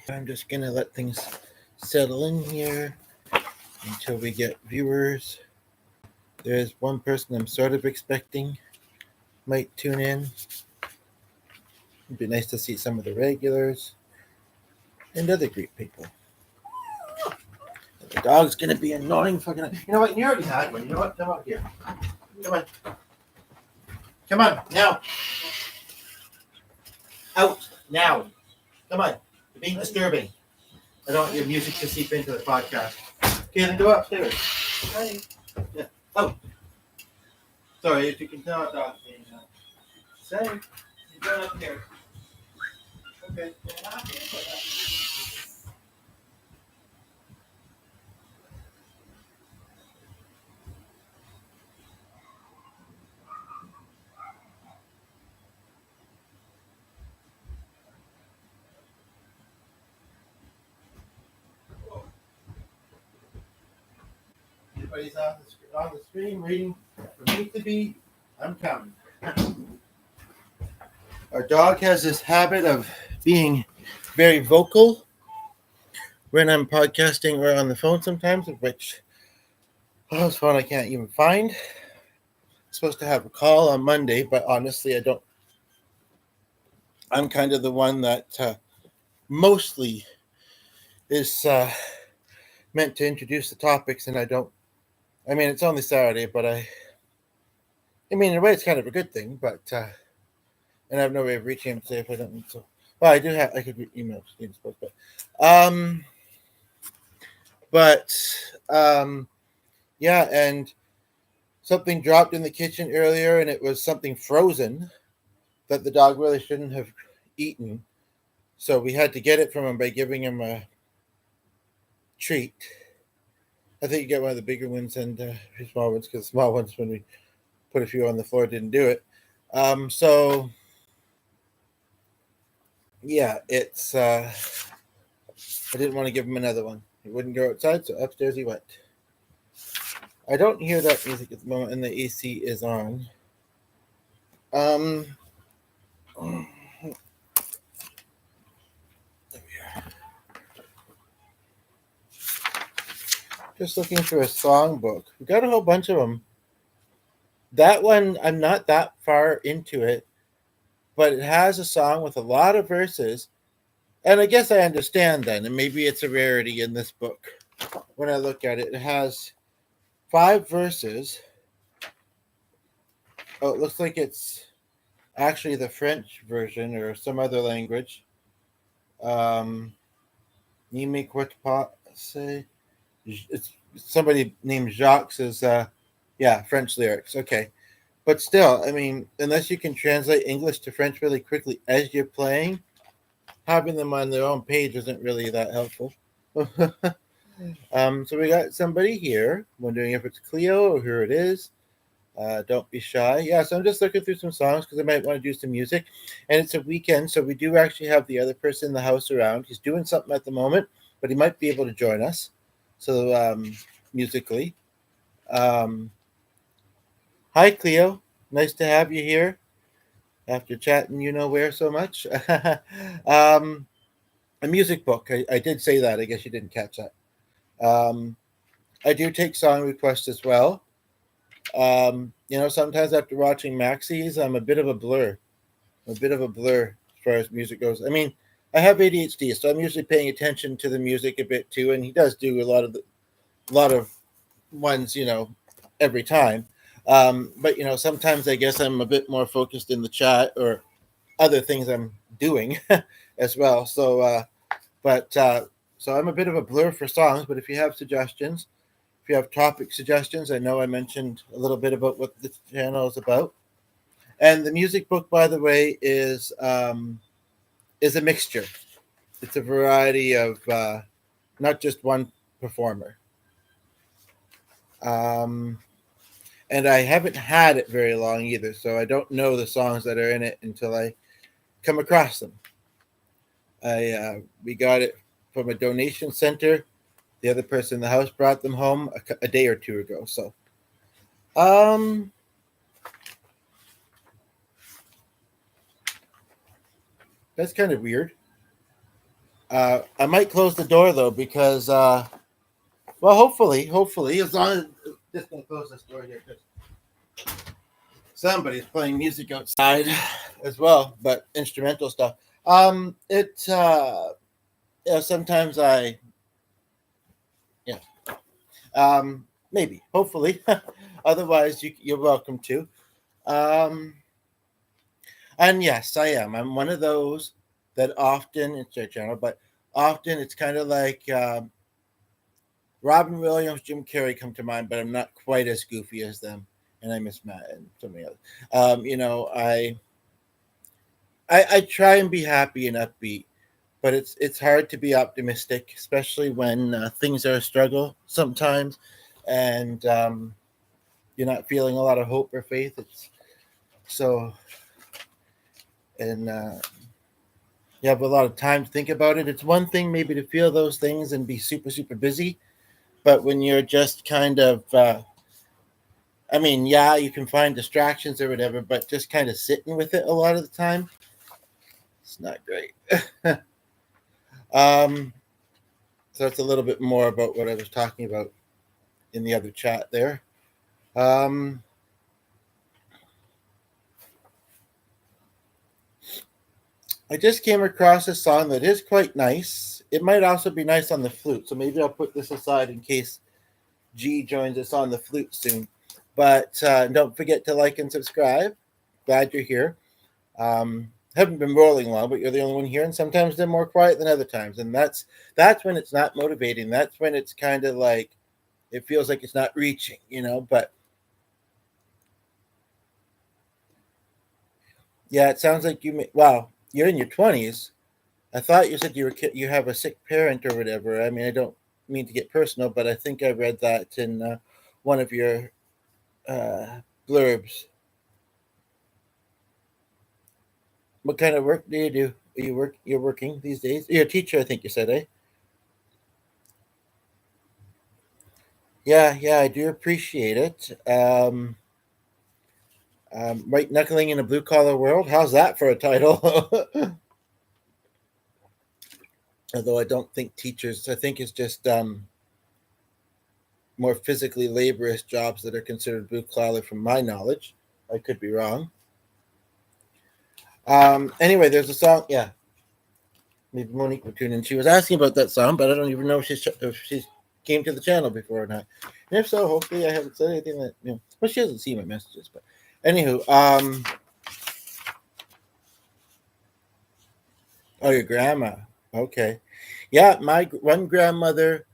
I'm just gonna let things settle in here until we get viewers. There's one person I'm sort of expecting might tune in. It'd be nice to see some of the regulars and other great people. The dog's gonna be annoying fucking. You know what? You already had one. You know what? Come out here. Come on. Come on now. Out now. Come on. You're being disturbing. I don't want your music to seep into the podcast. Okay, then go upstairs. Hi. Yeah. Oh. Sorry, if you can tell, dog. Say. You're going up here. Okay. Everybody's on the screen waiting for me to be. I'm counting. Our dog has this habit of being very vocal when I'm podcasting or on the phone sometimes, of which his phone I can't even find. I'm supposed to have a call on Monday, but honestly, I don't. I'm kind of the one that mostly is meant to introduce the topics, and I don't. I mean, it's only Saturday, but I mean, in a way, it's kind of a good thing, but and I have no way of reaching him to say if I don't need to. Well, I do have. I could email Steve, um, but yeah, and something dropped in the kitchen earlier, and it was something frozen that the dog really shouldn't have eaten. So we had to get it from him by giving him a treat. I think you get one of the bigger ones and small ones, because small ones, when we put a few on the floor, didn't do it. So yeah, it's. I didn't want to give him another one. He wouldn't go outside, so upstairs he went. I don't hear that music at the moment, and the AC is on. Um, just looking through a songbook. We got a whole bunch of them. That one, I'm not that far into it, but it has a song with a lot of verses. And I guess I understand then, and maybe it's a rarity in this book. When I look at it, it has 5 verses. Oh, it looks like it's actually the French version or some other language. Nime quoi say? It's somebody named Jacques says, yeah, French lyrics. Okay. But still, I mean, unless you can translate English to French really quickly as you're playing, having them on their own page isn't really that helpful. So we got somebody here wondering if it's Cleo or who it is. Don't be shy. Yeah, so I'm just looking through some songs because I might want to do some music. And it's a weekend, so we do actually have the other person in the house around. He's doing something at the moment, but he might be able to join us. So, musically. Um, Hi, Cleo. Nice to have you here after chatting you know where so much. um, a music book. I did say that. I guess you didn't catch that. Um, I do take song requests as well. Sometimes after watching Maxie's, I'm a bit of a blur. A bit of a blur as far as music goes. I mean, I have ADHD, so I'm usually paying attention to the music a bit too, and he does do a lot of ones, every time. But sometimes I guess I'm a bit more focused in the chat or other things I'm doing as well. So I'm a bit of a blur for songs. But if you have suggestions, if you have topic suggestions, I know I mentioned a little bit about what this channel is about. And the music book, by the way, is a mixture. It's a variety of not just one performer. And I haven't had it very long either, so I don't know the songs that are in it until I come across them. We got it from a donation center. The other person in the house brought them home a day or two ago. So, that's kind of weird. I might close the door though because, well, hopefully, as long as just gonna close this door here because somebody's playing music outside as well, but instrumental stuff. It yeah, sometimes I yeah maybe hopefully, otherwise you're welcome to. Um, and yes, I am. I'm one of those that often it's their channel, but often it's kind of like Robin Williams, Jim Carrey come to mind, but I'm not quite as goofy as them. And I miss Matt and so many others. You know, I try and be happy and upbeat, but it's hard to be optimistic, especially when things are a struggle sometimes, and you're not feeling a lot of hope or faith. It's so, and you have a lot of time to think about it. It's one thing maybe to feel those things and be super busy, but when you're just kind of I mean, yeah, you can find distractions or whatever, but just kind of sitting with it a lot of the time, it's not great. um, so that's a little bit more about what I was talking about in the other chat there. Um, I just came across a song that is quite nice. It might also be nice on the flute, so maybe I'll put this aside in case G joins us on the flute soon. But don't forget to like and subscribe. Glad you're here. Haven't been rolling long, but you're the only one here, and sometimes they're more quiet than other times, and that's when it's not motivating. That's when it's kind of like it feels like it's not reaching, you know. But yeah, it sounds like wow, you're in your 20s. I thought you said you have a sick parent or whatever. I mean, I don't mean to get personal, but I think I read that in one of your uh, blurbs. What kind of work do you do? You're working these days? You're a teacher, I think you said, eh? Yeah, I do appreciate it. White knuckling in a blue collar world. How's that for a title? Although I don't think teachers. I think it's just more physically laborious jobs that are considered blue collar, from my knowledge. I could be wrong. Anyway, there's a song. Yeah, maybe Monique will tune in. She was asking about that song, but I don't even know if she's came to the channel before or not. And if so, hopefully I haven't said anything that Well, she hasn't seen my messages, but anywho, oh, your grandma. Okay, yeah, my one grandmother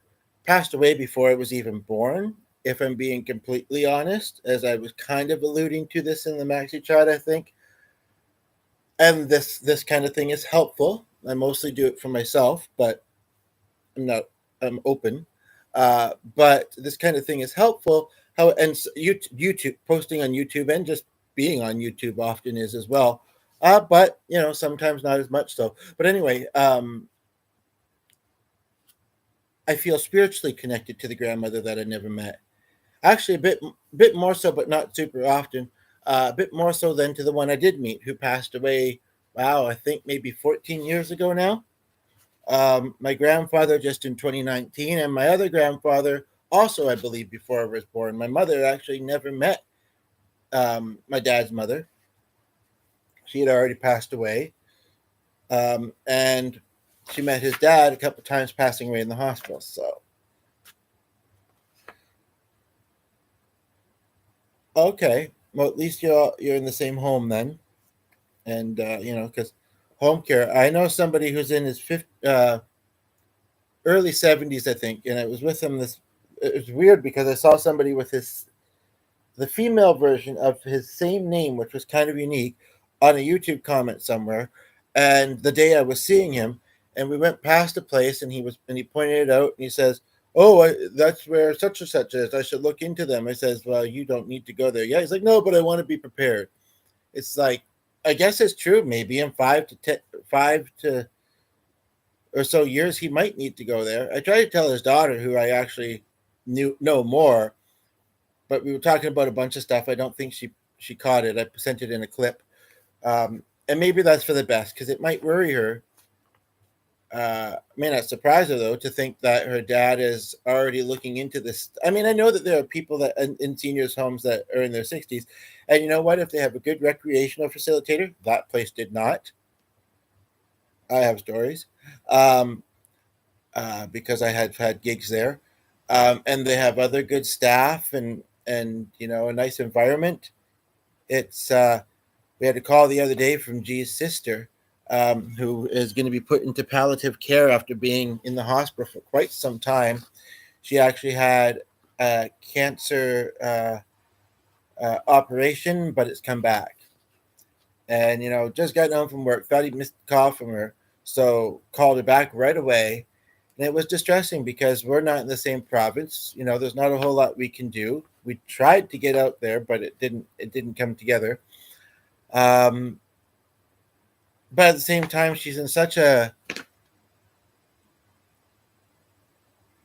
passed away before I was even born. If I'm being completely honest, as I was kind of alluding to this in the maxi chat, I think, and this kind of thing is helpful. I mostly do it for myself, but I'm not. I'm open. But this kind of thing is helpful. How and YouTube posting on YouTube and just being on YouTube often is as well. But sometimes not as much so. But anyway, I feel spiritually connected to the grandmother that I never met. Actually, a bit more so, but not super often. A bit more so than to the one I did meet, who passed away. Wow, I think maybe 14 years ago now. My grandfather just in 2019, and my other grandfather also, I believe, before I was born. My mother actually never met my dad's mother. She had already passed away, and she met his dad a couple times, passing away in the hospital. So okay, well at least you're in the same home then, and because home care. I know somebody who's in his early 70s, I think, and it was with him. It was weird because I saw somebody with the female version of his same name, which was kind of unique, on a YouTube comment somewhere. And the day I was seeing him, and we went past a place, and he pointed it out, and he says, "Oh, that's where such and such is. I should look into them." I says, "Well, you don't need to go there." Yeah, he's like, "No, but I want to be prepared." It's like, I guess it's true. Maybe in 5 to or so years, he might need to go there. I tried to tell his daughter, who I actually know more, but we were talking about a bunch of stuff. I don't think she caught it. I sent it in a clip, and maybe that's for the best because it might worry her. may not surprise her though to think that her dad is already looking into this. I mean, I know that there are people that in seniors' homes that are in their 60s, and you know what? If they have a good recreational facilitator, that place did not. I have stories, um, because I had gigs there, and they have other good staff and a nice environment. It's We had a call the other day from G's sister, who is going to be put into palliative care after being in the hospital for quite some time. She actually had a cancer operation, but it's come back. And, just got home from work, thought he missed a call from her, so called her back right away. And it was distressing because we're not in the same province. There's not a whole lot we can do. We tried to get out there, but it didn't come together. Um, but at the same time, she's in such a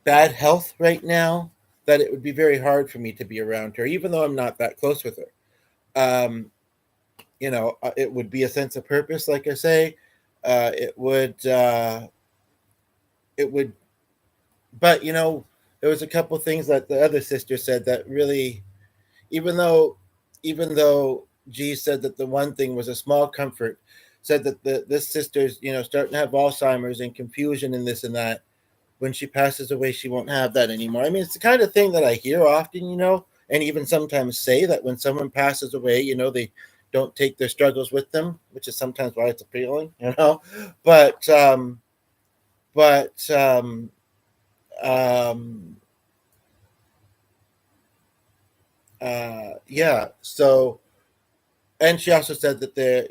bad health right now that it would be very hard for me to be around her, even though I'm not that close with her. Um, it would be a sense of purpose, like I say. It would, but there was a couple things that the other sister said that really, even though, even though G said that the one thing was a small comfort, said that this sister's, starting to have Alzheimer's and confusion and this and that. When she passes away, she won't have that anymore. I mean, it's the kind of thing that I hear often, and even sometimes say that when someone passes away, they don't take their struggles with them, which is sometimes why it's appealing. But, but, um, yeah. So, and she also said that they're,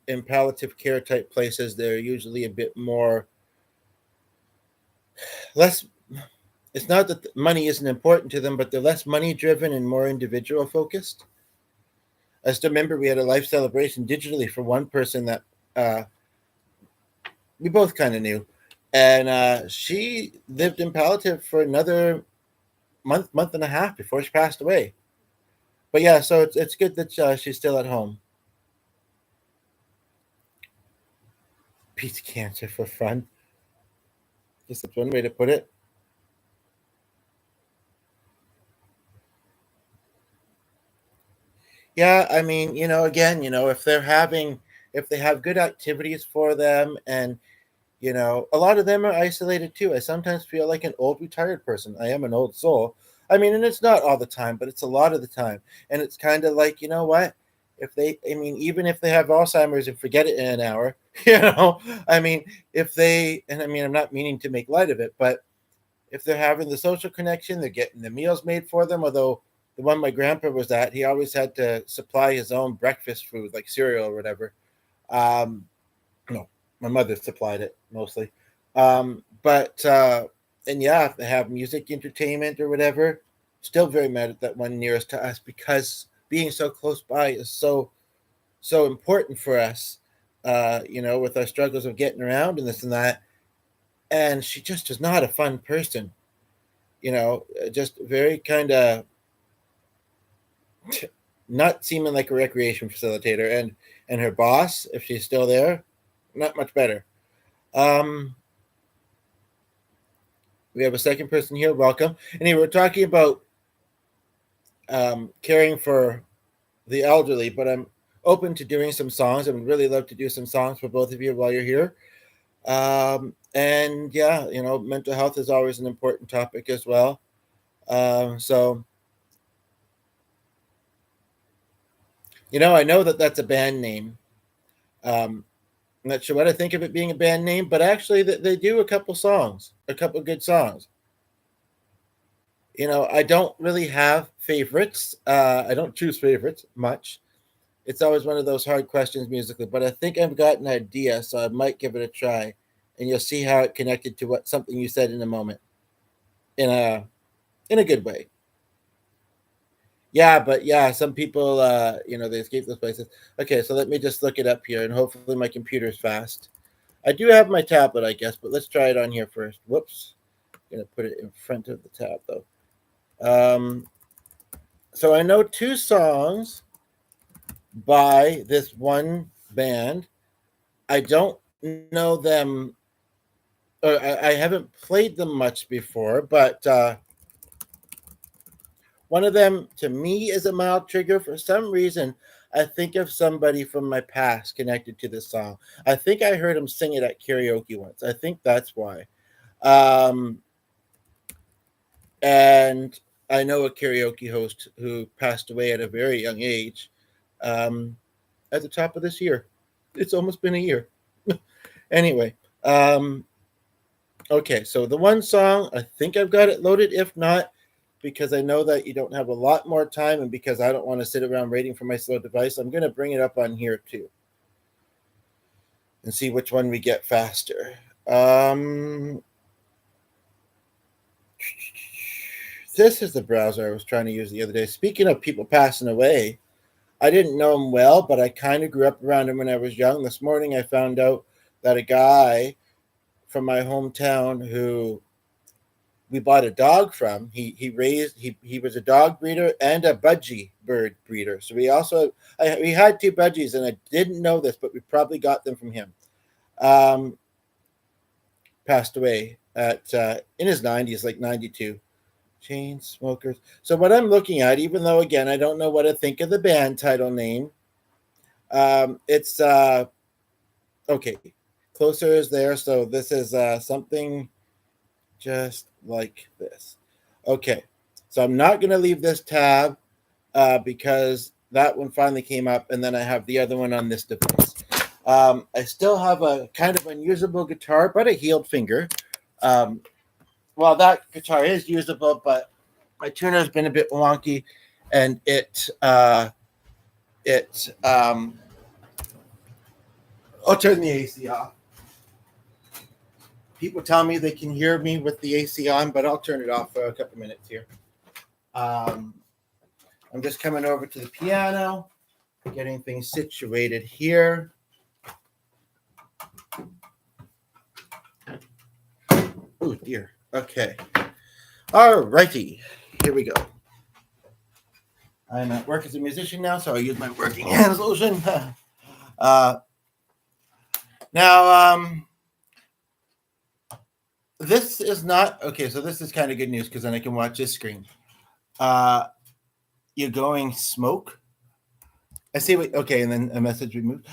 in palliative care type places, they're usually a bit more less. It's not that money isn't important to them, but they're less money driven and more individual focused. I still remember we had a life celebration digitally for one person that uh, we both kind of knew, and she lived in palliative for another month and a half before she passed away. But yeah, so it's good that she's still at home. Beats cancer for fun. I guess that's one way to put it. Yeah, I mean, again, if they have good activities for them, and a lot of them are isolated too. I sometimes feel like an old retired person. I am an old soul. I mean, and it's not all the time, but it's a lot of the time. And it's kind of like, you know what? I mean, even if they have Alzheimer's and forget it in an hour, I mean, and I mean, I'm not meaning to make light of it, but if they're having the social connection, they're getting the meals made for them. Although the one my grandpa was at, he always had to supply his own breakfast food, like cereal or whatever. Um, no, my mother supplied it mostly. But and yeah, if they have music entertainment or whatever, still very mad at that one nearest to us because being so close by is so important for us. With our struggles of getting around and this and that. And she just is not a fun person. Just very kind of not seeming like a recreation facilitator. And her boss, if she's still there, not much better. Um, we have a second person here. Welcome. Anyway, we're talking about caring for the elderly, but I'm open to doing some songs. I would really love to do some songs for both of you while you're here. And yeah, mental health is always an important topic as well. So, I know that that's a band name. I'm not sure what I think of it being a band name, but actually, they do a couple songs, a couple good songs. I don't really have favorites. I don't choose favorites much. It's always one of those hard questions musically, but I think I've got an idea, so I might give it a try, and you'll see how it connected to what something you said in a moment, in a good way. Yeah, but yeah, some people, they escape those places. Okay, so let me just look it up here, and hopefully my computer's fast. I do have my tablet, I guess, but let's try it on here first. Whoops, I'm gonna put it in front of the tab though. So I know two songs by this one band. I don't know them I haven't played them much before, but one of them to me is a mild trigger. For some reason, I think of somebody from my past connected to this song. I think I heard him sing it at karaoke once. I think that's why. Um, and I know a karaoke host who passed away at a very young age, um, at the top of this year. It's almost been a year. Anyway, um, okay, so the one song, I think I've got it loaded. If not, because I know that you don't have a lot more time and because I don't want to sit around waiting for my slow device, I'm going to bring it up on here too and see which one we get faster. Um, this is the browser I was trying to use the other day. Speaking of people passing away, I didn't know him well, but I kind of grew up around him when I was young. This morning I found out that a guy from my hometown who we bought a dog from. He was a dog breeder and a budgie bird breeder. So we had two budgies, and I didn't know this, but we probably got them from him. Um, Passed away at in his 90s, like 92. Chain smokers. So what I'm looking at, even though again I don't know what to think of the band title name, it's okay. Closer is there, so this is something just like this. Okay, so I'm not going to leave this tab because that one finally came up, and then I have the other one on this device. I still have a kind of unusable guitar, but a healed finger. Um, well, that guitar is usable, but my tuner has been a bit wonky, and I'll turn the AC off. People tell me they can hear me with the AC on, but I'll turn it off for a couple minutes here. Um, I'm just coming over to the piano, getting things situated here. Oh dear. Okay. All righty. Here we go. I'm at work as a musician now, so I use my working hands lotion. Now, this is not okay. So this is kind of good news because then I can watch this screen. You're going smoke. I see what. Okay, and then a message removed.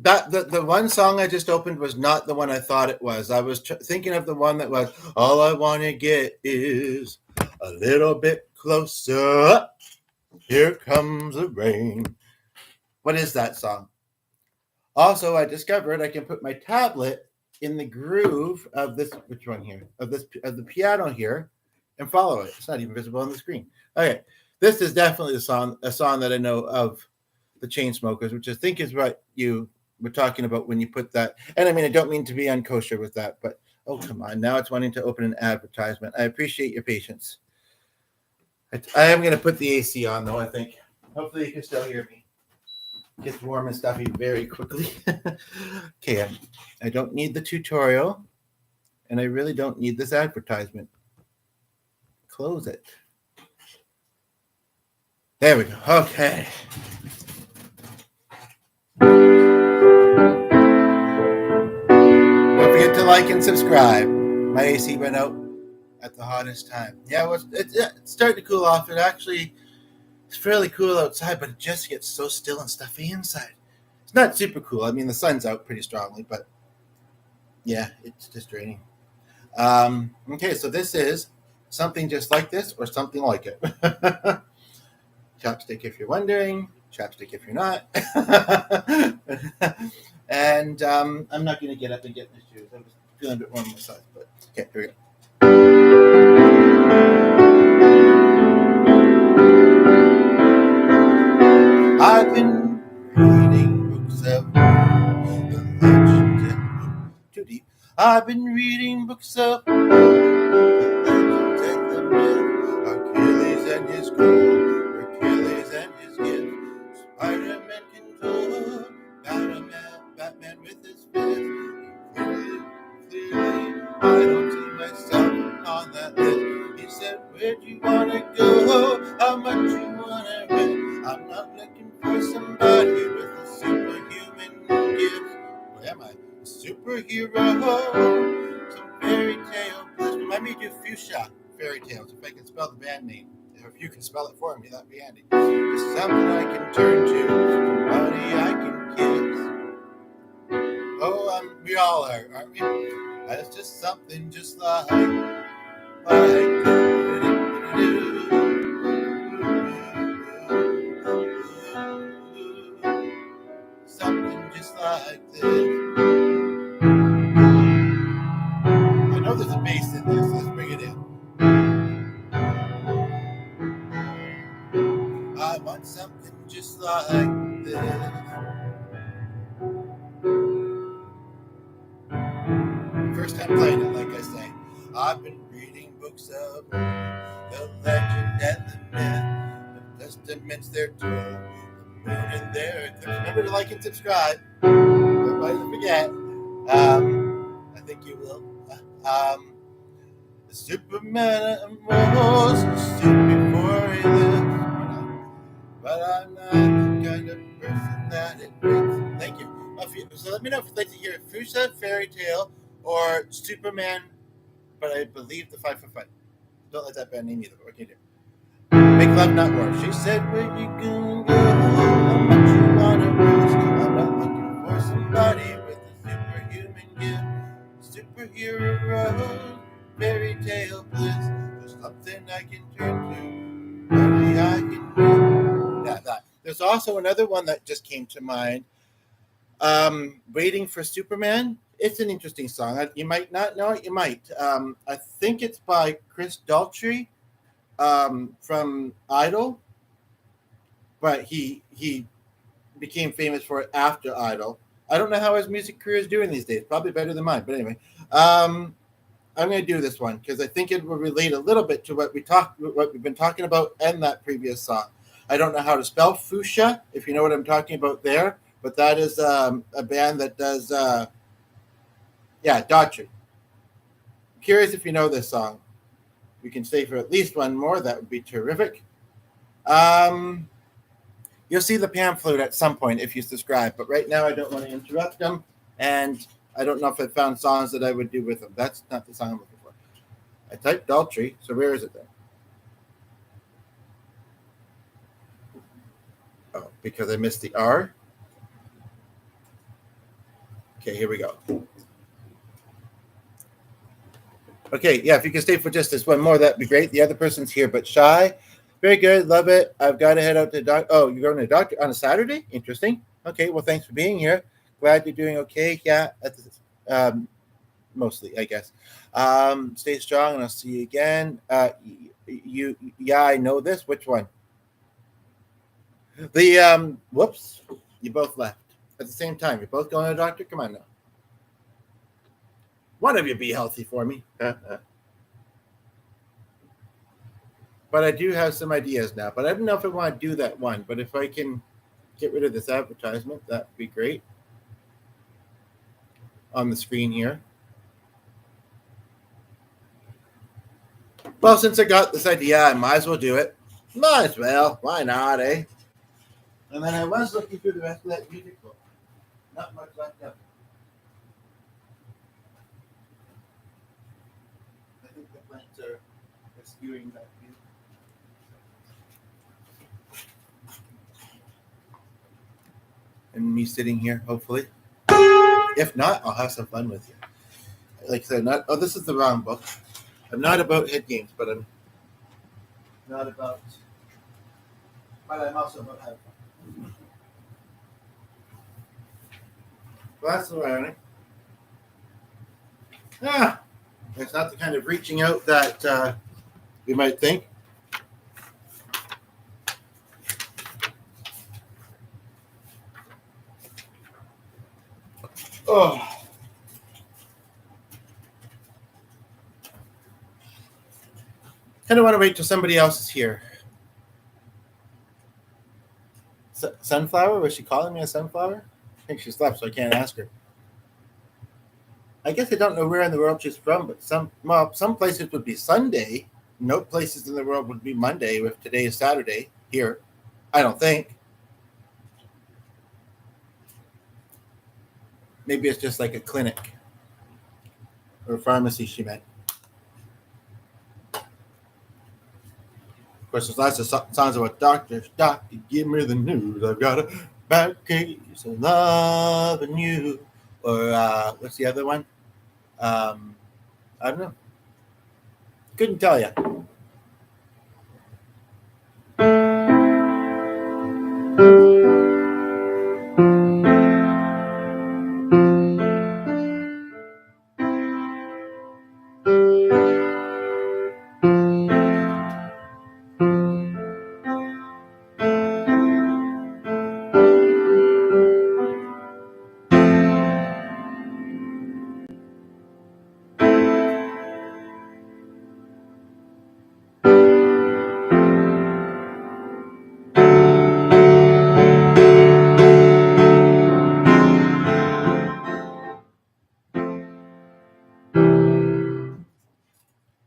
That the one song I just opened was not the one I thought it was. I was thinking of the one that was all I want to get is a little bit closer. Here comes the rain. What is that song? Also, I discovered I can put my tablet in the groove of this. Which one here? Of the piano here, and follow it. It's not even visible on the screen. Okay, this is definitely a song that I know of, the Chainsmokers, which I think is what you were talking about when you put that. And I mean, I don't mean to be unkosher with that, but oh come on, now it's wanting to open an advertisement. I appreciate your patience. I am going to put the AC on though. I think hopefully you can still hear me. It gets warm and stuffy very quickly. Okay, I don't need the tutorial, and I really don't need this advertisement. Close it. There we go. Okay. Don't forget to like and subscribe. My AC went out at the hottest time. Yeah, it's starting to cool off. It's fairly cool outside, but it just gets so still and stuffy inside. It's not super cool. I mean, the sun's out pretty strongly, but yeah, it's just raining. Okay, so this is something just like this or something like it. Chapstick if you're wondering, chapstick if you're not. And I'm not going to get up and get my shoes. I'm just feeling a bit warm myself, but okay, here we go. I've been reading books of the legends too deep. I've been reading books of the legends and the myth. Achilles and his gold, Achilles and his gift. Spider-Man can go, Batman with his fist. Clearly, I don't see myself on that list. He said, where'd you wanna go? How much you wanna win? I'm not looking for somebody with a superhuman gift. Where am I? by superhero. Some fairy tale bliss. Remind me to do fuchsia fairy tales if I can spell the band name. If you can spell it for me, that'd be handy. It's something I can turn to, somebody I can kiss. Oh, we all are, aren't we? It's just something just like something just like this. I know there's a bass in this. Let's bring it in. I want something just like this. First time playing it, like I say. I've been reading books of the legend and the myth, the testaments they're told, the moon and their eclipse. Remember to like and subscribe. Don't forget. I think you will. The Superman was stupid for he lives, but I'm not the kind of person that it makes. Thank you. So let me know if you'd like to hear Fuchsia Fairy Tale or Superman, but I believe the 5 for 5. Don't let that band name either. What can you do? Make love, not war. She said, where you gonna go? How much you wanna risk? I'm not looking for somebody with a superhuman gift. Superhero, fairy tale bliss. There's something I can turn to. Money I can do. Yeah, that. There's also another one that just came to mind. Waiting for Superman. It's an interesting song. You might not know it. You might. I think it's by Chris Daltrey from Idol, but he became famous for it after Idol. I don't know how his music career is doing these days. Probably better than mine. But anyway, I'm going to do this one because I think it will relate a little bit to what we've been talking about in that previous song. I don't know how to spell fuchsia, if you know what I'm talking about there, but that is a band that does, Daughtry. Curious if you know this song. We can stay for at least one more. That would be terrific. You'll see the pamphlet at some point if you subscribe, but right now I don't want to interrupt them, and I don't know if I found songs that I would do with them. That's not the song I'm looking for. I typed Daltrey, so where is it then? Oh, because I missed the R. Okay, here we go. Okay, yeah, if you can stay for just this one more, that'd be great. The other person's here, but shy. Very good, love it. I've got to head out to doc. Oh, you're going to doctor on a Saturday? Interesting. Okay, well, thanks for being here. Glad you're doing okay. Yeah, mostly, I guess. Stay strong, and I'll see you again. Yeah, I know this. Which one? Whoops, you both left at the same time. You're both going to a doctor. Come on now. One of you be healthy for me. But I do have some ideas now. But I don't know if I want to do that one. But if I can get rid of this advertisement, that would be great. On the screen here. Well, since I got this idea, I might as well do it. Might as well. Why not, eh? And then I was looking through the rest of that music book. Not much left up. I think the plants are skewing that view. And me sitting here, hopefully. If not, I'll have some fun with you. Like I said, this is the wrong book. I'm not about head games, but I'm also about having fun. Well, that's the irony. It's not the kind of reaching out that you might think. Oh. Kind of want to wait till somebody else is here. Sunflower? Was she calling me a sunflower? I think she slept, so I can't ask her. I guess I don't know where in the world she's from, but some places would be Sunday. No places in the world would be Monday if today is Saturday here. I don't think. Maybe it's just like a clinic or pharmacy, she meant. Of course, there's lots of songs about doctors. Doctor, give me the news. I've got a bad case of loving you. Or what's the other one? I don't know. Couldn't tell you.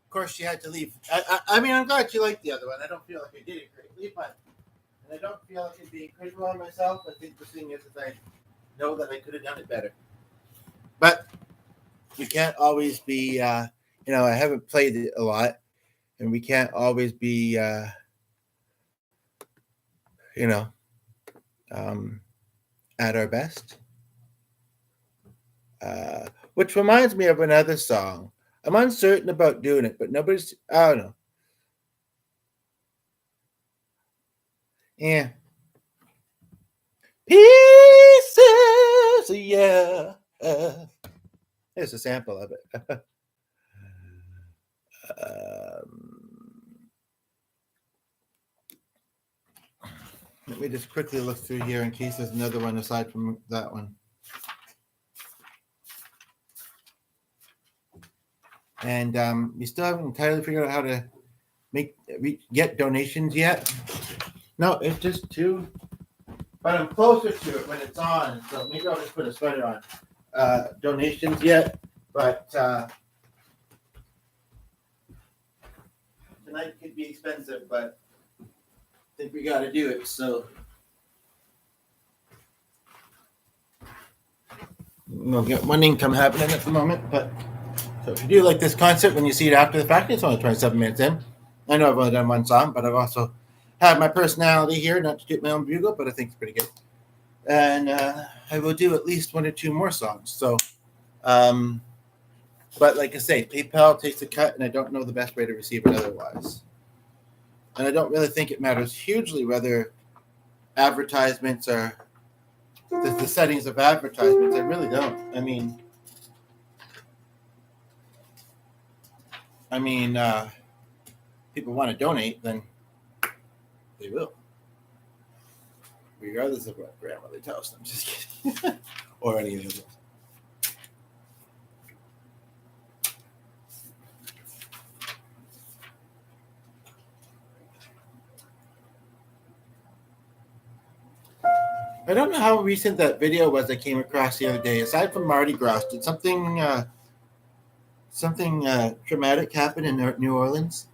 Of course, she had to leave. I mean, I'm glad she liked the other one. I don't feel like I did it greatly, but and I don't feel like I'm being critical on myself. I think the thing is that I know that I could have done it better. But we can't always be, I haven't played it a lot, and we can't always be, you know, um, at our best. Which reminds me of another song. I'm uncertain about doing it, but nobody's, I don't know. Yeah. Pieces, yeah. Here's a sample of it. Let me just quickly look through here in case there's another one aside from that one. And we still haven't entirely figured out how to get donations yet. No, it's just too. But I'm closer to it when it's on, so maybe I'll just put a sweater on. Donations yet, but tonight could be expensive, but I think we got to do it. So we'll get one income happening at the moment. But so if you do like this concert, when you see it after the fact, it's only 27 minutes in. I know I've only done one song, but I've also had my personality here, not to get my own bugle, but I think it's pretty good. And I will do at least one or two more songs. So, but like I say, PayPal takes a cut, and I don't know the best way to receive it otherwise. And I don't really think it matters hugely whether advertisements are the settings of advertisements. I really don't. I mean, people want to donate, then they will, regardless of what grandmother tells them. Just kidding, or any of those. I don't know how recent that video was I came across the other day. Aside from Mardi Gras, did something traumatic happen in New Orleans?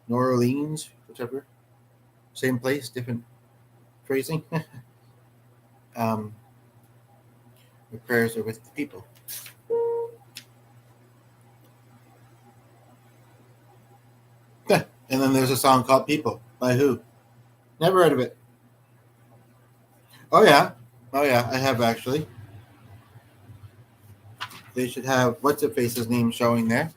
New Orleans, whichever. Same place, different phrasing. The prayers are with the people. And then there's a song called People. By who? Never heard of it. Oh yeah, I have actually. They should have what's it face's name showing there.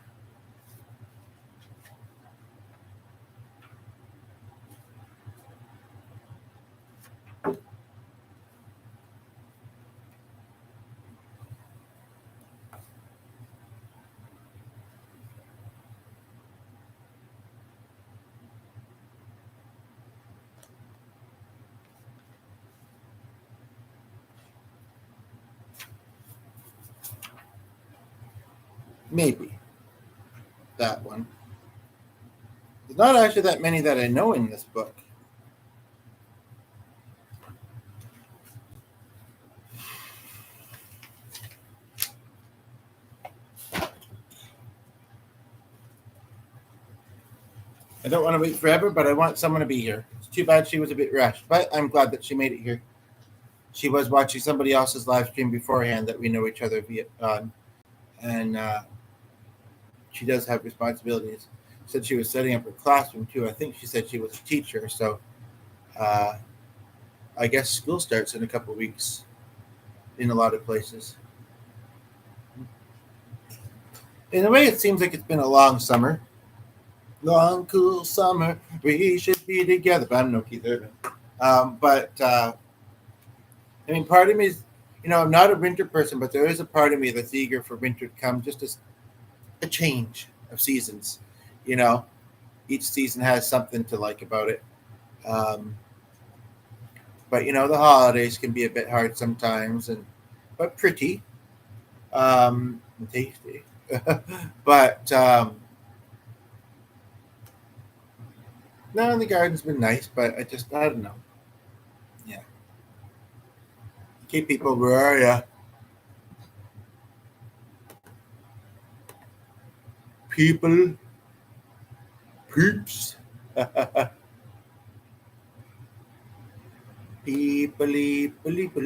Maybe that one. There's not actually that many that I know in this book. I don't want to wait forever, but I want someone to be here. It's too bad she was a bit rushed, but I'm glad that she made it here. she was watching somebody else's live stream beforehand that we know each other via and she does have responsibilities. Said she was setting up her classroom too. I think she said she was a teacher, so uh, I guess school starts in a couple of weeks in a lot of places. In a way, it seems like it's been a long summer, long cool summer. We should be together. But I'm no Keith Urban. But I mean, part of me is, I'm not a winter person, but there is a part of me that's eager for winter to come, just as a change of seasons. You know, each season has something to like about it. Um, but the holidays can be a bit hard sometimes, but pretty, and tasty. But no, the garden's been nice, but I don't know. Yeah, keep people where are ya? People, peeps, people, peeps.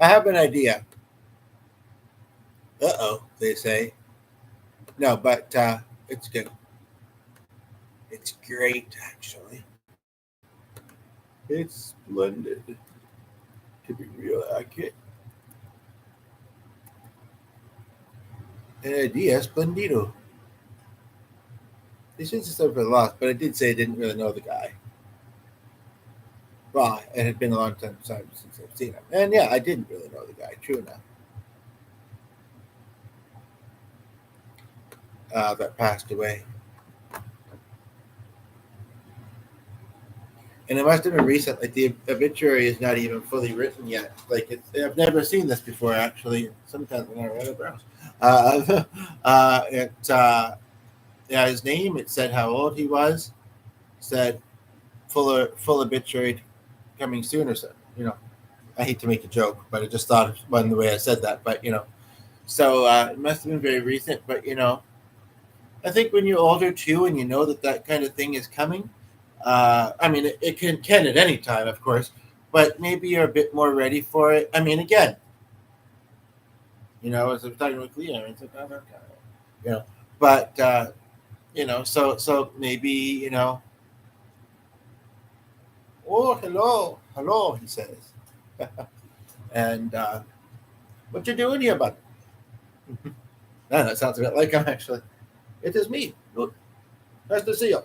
I have an idea. Uh-oh, they say. No, but it's good. It's great, actually. It's splendid, to be real accurate. An idea splendido. This is just over the lost, but I did say I didn't really know the guy. Well, it had been a long time since I've seen him. And yeah, I didn't really know the guy, true enough. That passed away. And it must have been recent. Like the obituary is not even fully written yet. Like I've never seen this before. Actually, sometimes when I read it, browse. It yeah, his name. It said how old he was. Said full obituary coming soon or so. I hate to make a joke, but I just thought of one the way I said that. But so it must have been very recent. But I think when you're older too, and you know that kind of thing is coming. I mean, it can at any time, of course, but maybe you're a bit more ready for it. I mean, again, as I'm talking with Cleo, it's like, oh, okay, you know, but so maybe oh, hello, hello, he says, and what you doing here, bud? That sounds a bit like him, actually. It is me. Look, nice to see you.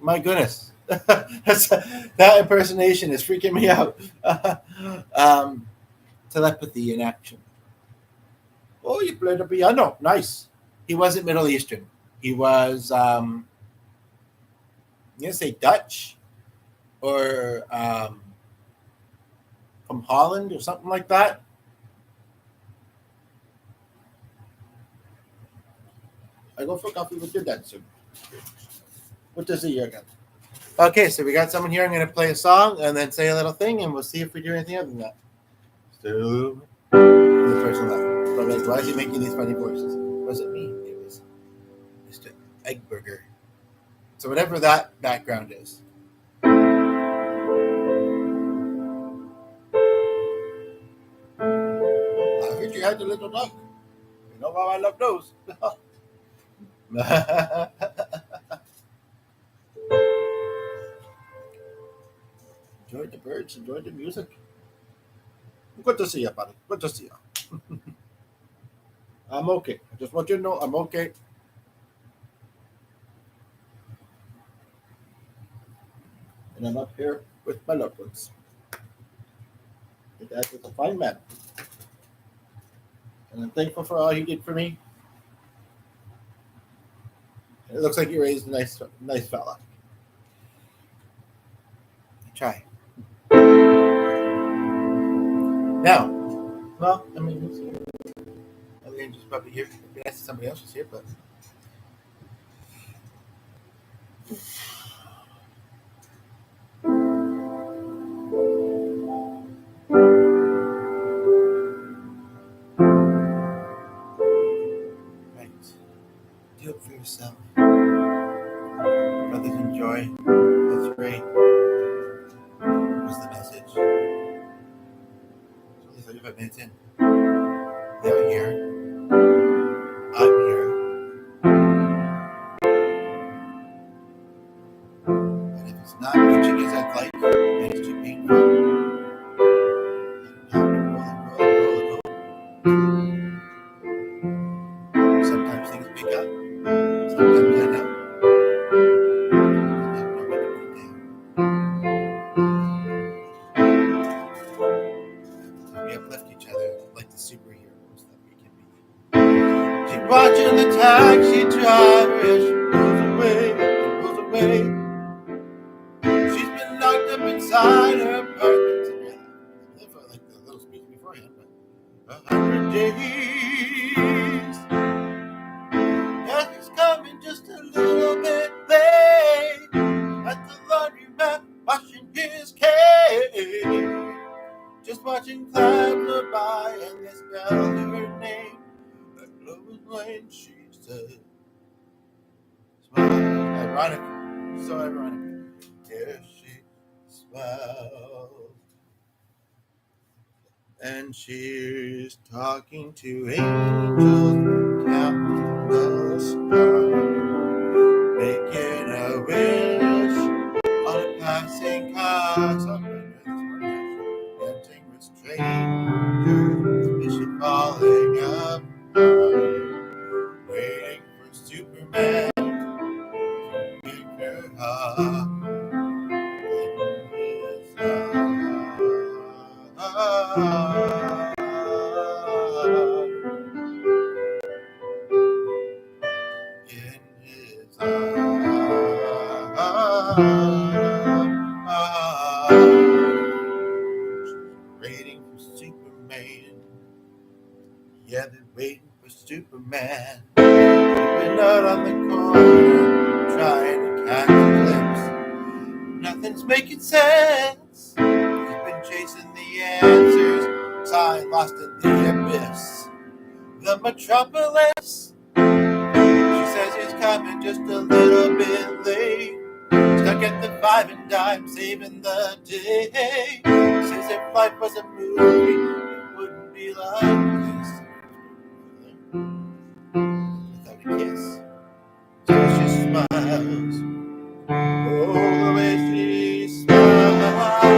My goodness, that impersonation is freaking me out. um, telepathy in action. Oh, you played the piano. Nice. He wasn't Middle Eastern. He was, I'm going to say Dutch or from Holland or something like that. I go for coffee with your dad soon. What does he again? Okay, so we got someone here. I'm going to play a song and then say a little thing, and we'll see if we do anything other than that. So, the person left. But like, why is he making these funny voices? Was it me? It was Mr. Eggburger. So whatever that background is. I heard you had the little dog. You know how I love those. Enjoy the birds, enjoy the music. Good to see you, buddy. Good to see you. I'm okay. I just want you to know I'm okay. And I'm up here with my loved ones. My dad was a fine man. And I'm thankful for all he did for me. And it looks like you raised a nice fella. I try. Now, well, I mean, it's here. The angel's probably here. It'd be nice if somebody else was here, but. for yourself. Brothers, enjoy. That's great. Was the message. It's only 35 minutes in. They're here. I'm here. And if it's not reaching as I'd like, and it's too painful, roll. Sometimes things pick up. Sometimes I know. I have no way to put it down. We uplift each other like the superheroes that we can be. She's watching the taxi driver as she pulls away. She's been locked up inside her apartment. I live for like the little speech beforehand, but 100 days. Nothing's coming just a little bit late. At the laundromat, washing his cake. Just watching clouds go by and they spell her name. Like Lois Lane, she said. Smile. Ironic. So ironic. Here she smiles. And she's talking to angels, counting the stars, making a wish on a passing car. Dancing with strangers, is she falling apart? Waiting for Superman to pick her up. In his waiting for Superman. Yeah, they're waiting for Superman. Been out on the corner, trying to catch a glimpse. Nothing's making sense. He's been chasing the answers, time lost in the abyss. The metropolis. She says he's coming just a little bit late. Stuck at the five and dime, saving the day. Says if life was a movie, it wouldn't be like this. Without a kiss, so she smiles. Oh, the way she smiles.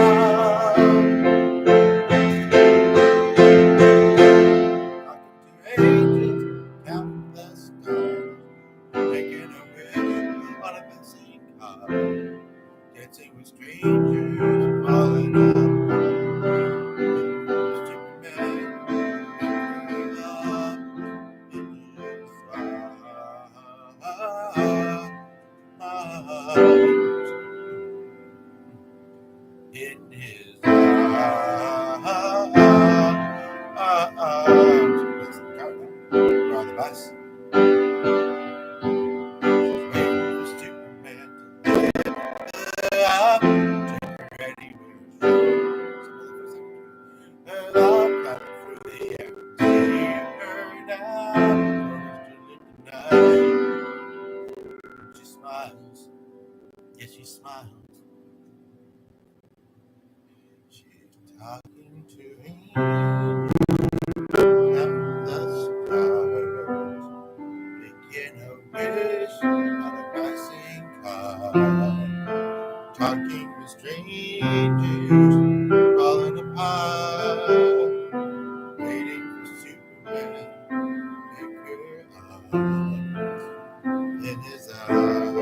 Talking to angels, counting the stars, making a wish on a passing car, dancing with strangers, falling up. In his arms. We're on the bus. Waiting for Superman to lift up. Ready with her love coming through the air. Take her now. She smiles. Yes, she smiles. She's talking to me. Counting the stars, making a wish on a passing car, talking with strangers, falling apart, waiting for Superman to pick her up in his arms.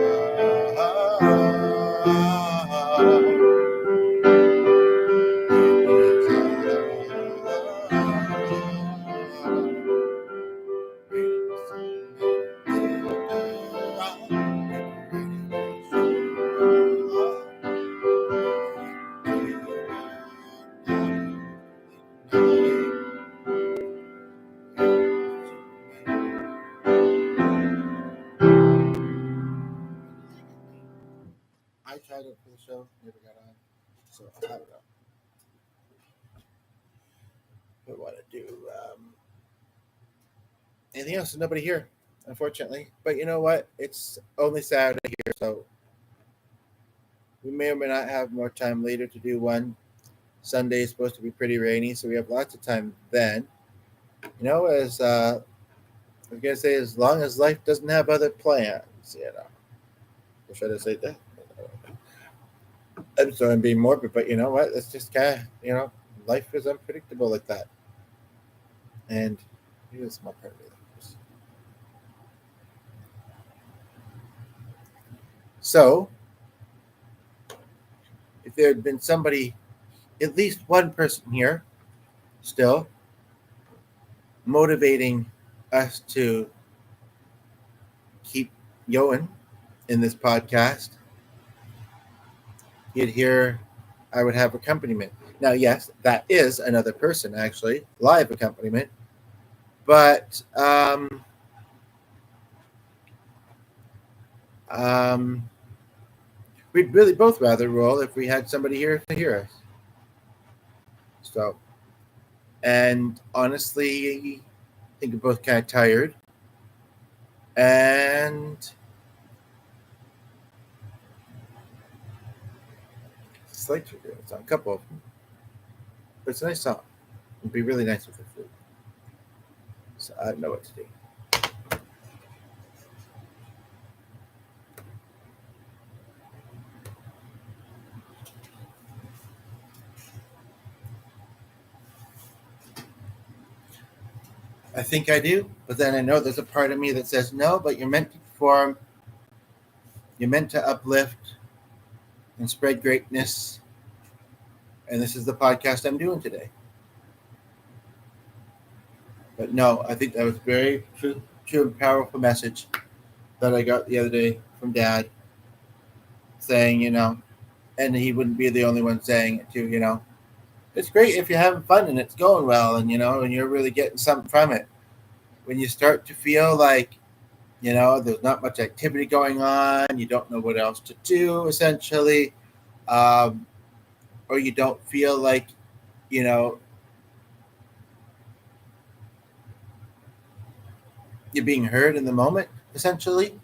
I tried it for the show, never got on, so I'll have it up. What do I want to do? Anything else? Nobody here. unfortunately. But you know what? It's only Saturday here, so we may or may not have more time later to do one. Sunday is supposed to be pretty rainy, so we have lots of time then. As I was gonna say, as long as life doesn't have other plans. Or should I say that? I'm sorry, I'm being morbid, but you know what? It's just life is unpredictable like that. And here's my part of it. So, if there had been somebody, at least one person here, still motivating us to keep going in this podcast, you'd hear I would have accompaniment. Now, yes, that is another person, actually, live accompaniment. But um, we'd really both rather roll if we had somebody here to hear us. So, and honestly, I think we're both kind of tired. And it's like it's on a couple of them. But it's a nice song. It'd be really nice with the food. So I don't know what to do. I think I do, but then I know there's a part of me that says no, but you're meant to perform, you're meant to uplift and spread greatness. And this is the podcast I'm doing today. But no, I think that was very true and powerful message that I got the other day from Dad saying, and he wouldn't be the only one saying it too. It's great if you're having fun and it's going well and you're really getting something from it. When you start to feel like, there's not much activity going on, you don't know what else to do essentially, or you don't feel like, you know, you're being heard in the moment essentially,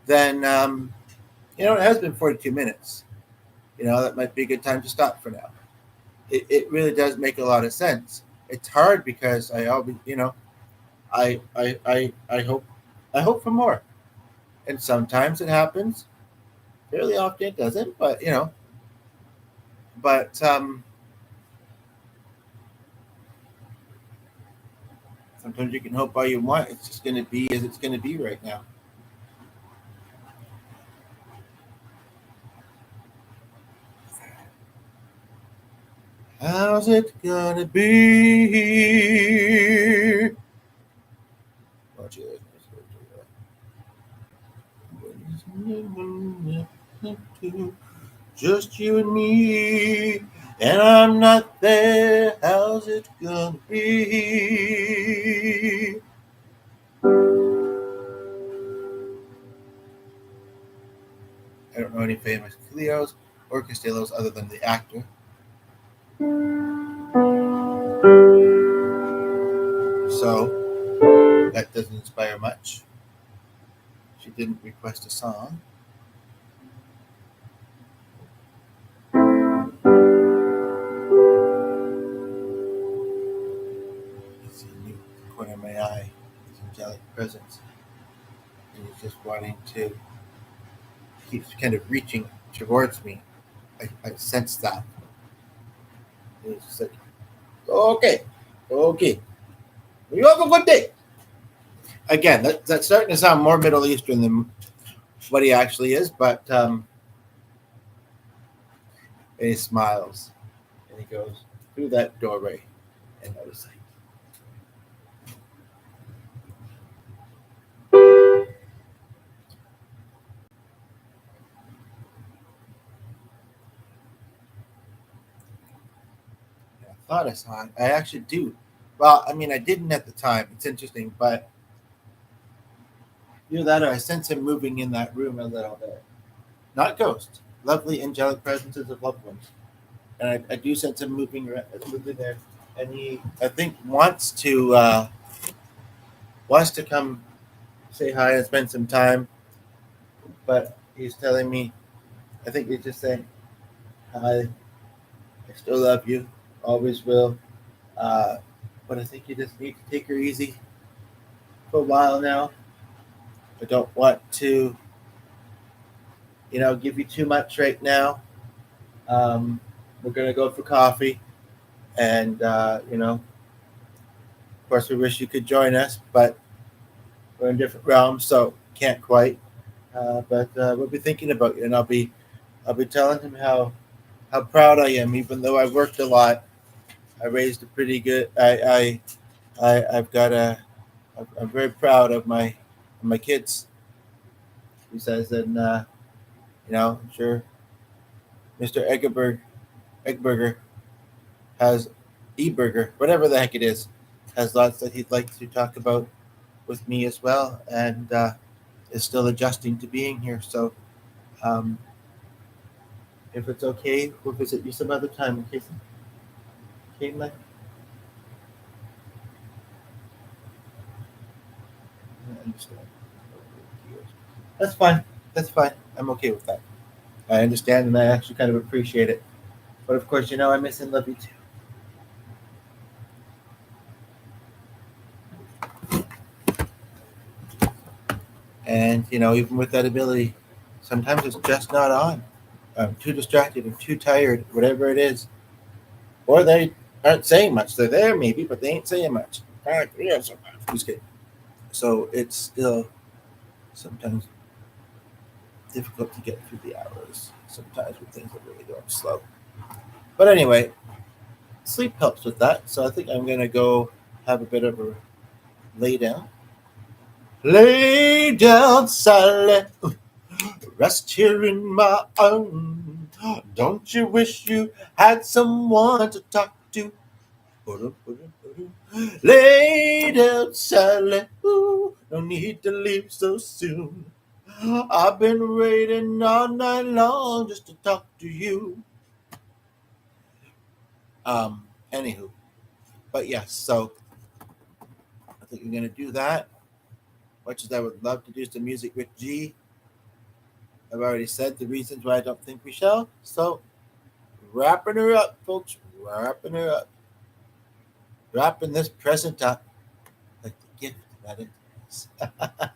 then, it has been 42 minutes. That might be a good time to stop for now. It really does make a lot of sense. It's hard because I always, I hope for more. And sometimes it happens. Fairly often it doesn't, but sometimes you can hope all you want. It's just going to be as it's going to be right now. How's it gonna be? Oh, gee, just you and me, and I'm not there. How's it gonna be? I don't know any famous Cleos or Costellos other than the actor. So that doesn't inspire much. She didn't request a song. It's in the corner of my eye. It's angelic presence. And he's just wanting to, keeps kind of reaching towards me. I sense that. And he's just like, okay, okay. You have a good day. Again, that's starting to sound more Middle Eastern than what he actually is, but and he smiles and he goes through that doorway, and I was like, I thought I saw it. I actually do. Well, I mean, I didn't at the time. It's interesting, but that I sense him moving in that room a little bit. Not ghosts, lovely angelic presences of loved ones, and I do sense him moving there, and he I think wants to come say hi and spend some time. But he's telling me, I think he's just saying, hi, I still love you, always will. Uh, but I think you just need to take her easy for a while now. I don't want to, give you too much right now. Um, we're gonna go for coffee, and of course, we wish you could join us, but we're in different realms, so can't quite. But we'll be thinking about you, and I'll be telling him how proud I am, even though I worked a lot. I raised a pretty good. I've got a. I'm very proud of my kids. He says, and I'm sure Mr. Eggberger has Eberger, whatever the heck it has lots that he'd like to talk about with me as well, and is still adjusting to being here. So, um, if it's okay, we'll visit you some other time. Okay, Caitlin? I understand. That's fine. That's fine. I'm okay with that. I understand, and I actually kind of appreciate it. But of course, I miss and love you too. And even with that ability, sometimes it's just not on. I'm too distracted. I'm too tired. Whatever it is, or they aren't saying much. They're there maybe, but they ain't saying much. All right, yeah, so just kidding. So it's still sometimes difficult to get through the hours. Sometimes with things that really going slow. But anyway, sleep helps with that. So I think I'm gonna go have a bit of a lay down. Lay down, Sally. Rest here in my arms. Don't you wish you had someone to talk to? Lay down, Sally. Ooh, no need to leave so soon. I've been waiting all night long just to talk to you. Anywho, but yes, so I think we're gonna do that. Much as I would love to do some music with G, I've already said the reasons why I don't think we shall. So wrapping her up, folks. Wrapping her up. Wrapping this present up like the gift that it is.